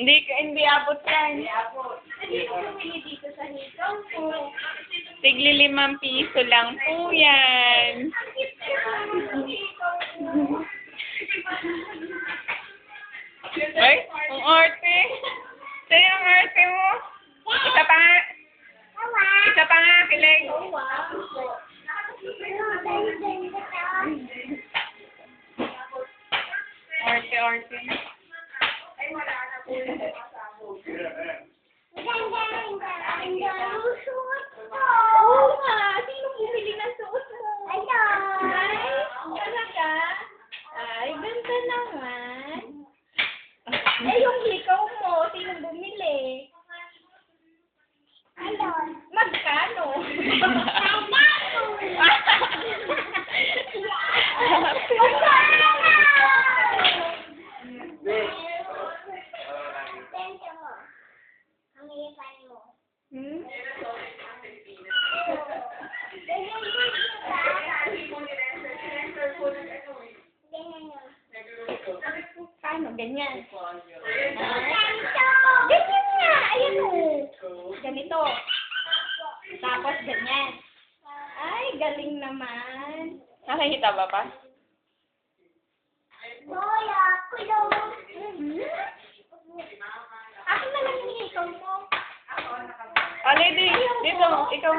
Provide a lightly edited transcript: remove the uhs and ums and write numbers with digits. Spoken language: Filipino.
Hindi abot yan. Hindi ko bumili dito sa hikaw ko. Tigli 5 piso lang po yan. Ay, ang arte. Sa'yo ang arte mo. Isa pa nga. Isa pa nga, kilig. Arte. Oo nga, sino bumili ng suot mo? Ay, talaga? Ay, ganda naman. Eh, yung hikaw mo, sino bumili? Magkano? Hmm? Paano? Ganyan. Ganyan nga. Ayan o. Ganito. Tapos ganyan. Ay, galing naman. Nakikita ba pa? Ako na lang yung hikaw mo. Oh, lady, dito, ikaw.